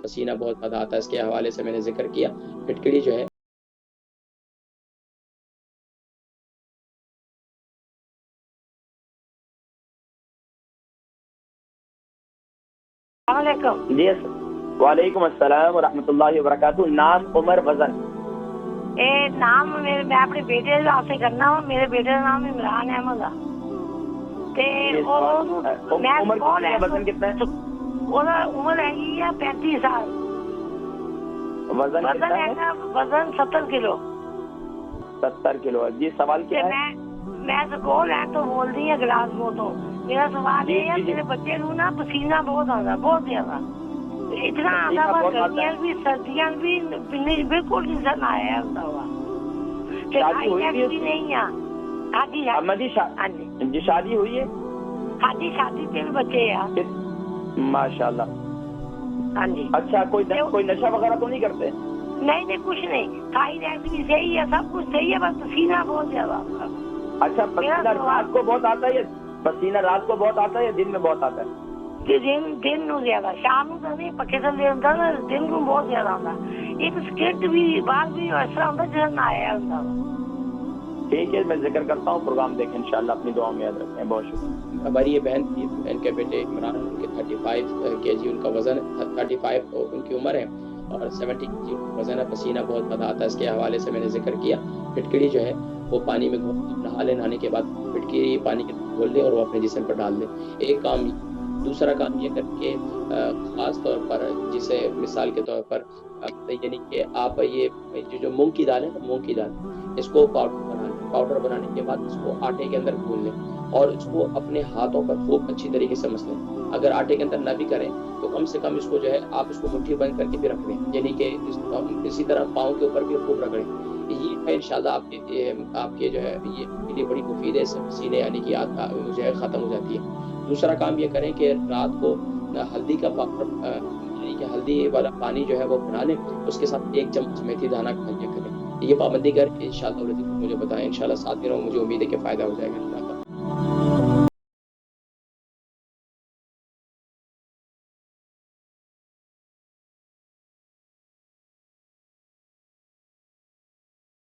پسینہ بہت زیادہ آتا ہے، اس کے حوالے سے میں نے ذکر کیا۔ پھٹکڑی جو ہے السلام علیکم۔ جی وعلیکم السلام ورحمۃ اللہ وبرکاتہ۔ نام، عمر، وزن؟ نام میں اپنے بیٹے سے کرنا ہوں، میرے بیٹے کا نام عمران احمد ہے۔ عمر کتنی ہے، وزن کتنا ہے؟ عمر ہے 35 سال۔ وزن کتنا ہے؟ وزن 70 کلو۔ 70 کلو۔ جی سوال کیا ہے؟ میں سکول ہے تو بول رہی ہے گلاس کو، تو میرا سوال یہ ہے میرے بچے کو نا پسینہ بہت آتا، بہت زیادہ اتنا آتا، گرمیاں بھی سردیاں بھی بالکل نہیں آیا ہوتا ہوا۔ شادی ہوئی بھی نہیں ہے؟ جی شادی ہوئی ہے؟ ہاں جی، شادی 3 بچے ہیں ماشاء اللہ۔ ہاں جی۔ اچھا، کوئی نشہ وغیرہ تو نہیں کرتے؟ نہیں کچھ نہیں، تھائرائڈ بھی صحیح ہے، سب کچھ صحیح ہے، بس پسینہ بہت زیادہ۔ اچھا، پسینہ رات کو بہت آتا ہے یا پسینہ رات کو بہت آتا ہے یا دن میں بہت آتا ہے؟ دن میں زیادہ، شام کو نہیں، پکے سے دن کو بہت زیادہ ہوتا ہے۔ ایک سکرٹ بھی بال بھی ایسا ہوتا ہے جیسا نہ آیا ہوتا۔ ٹھیک ہے، میں ذکر کرتا ہوں، پروگرام دیکھیں انشاءاللہ، اپنی دعاؤں میں یاد رکھیں۔ بہت شکریہ۔ ہماری یہ بہن تھی، بہن کے بیٹے عمران، ان کے 35 kg ان کا وزن، 35 ان کی عمر ہے اور 70 kg وزن ہے، پسینہ بہت زیادہ آتا ہے، اس کے حوالے سے میں نے ذکر کیا۔ پھٹکڑی جو ہے وہ پانی میں نہا لیں، نہانے کے بعد پھٹکڑی پانی کے کھول لیں اور وہ اپنے جسم پر ڈال دیں، ایک کام۔ دوسرا کام یہ کر کے خاص طور پر جسے مثال کے طور پر یعنی کہ آپ یہ جو مونگ کی دال ہے نا، مونگ کی دال، اس کو پاؤڈر بنا لیں، پاؤڈر بنانے کے بعد اس کو آٹے کے اندر گھول لیں اور اس کو اپنے ہاتھوں پر خوب اچھی طریقے سے مسلیں۔ اگر آٹے کے اندر نہ بھی کریں تو کم سے کم اس کو جو ہے آپ اس کو مٹھی بند کر کے بھی رکھ لیں، یعنی کہ اسی طرح پاؤں کے اوپر بھی خوب رگڑیں۔ یہ انشاءاللہ آپ کے جو ہے یہ کے لیے بڑی مفید ہے، پسینے یعنی کہ جو ہے ختم ہو جاتی ہے۔ دوسرا کام یہ کریں کہ رات کو ہلدی کا پاؤڈر یعنی کہ ہلدی والا پانی جو ہے وہ بنا لیں، اس کے ساتھ 1 چمچ میتھی دانہ کھایا کریں۔ یہ پابندی کر کے انشاءاللہ مجھے بتائیں، انشاءاللہ 7 دنوں میں مجھے امید ہے کہ فائدہ ہو جائے گا انشاءاللہ۔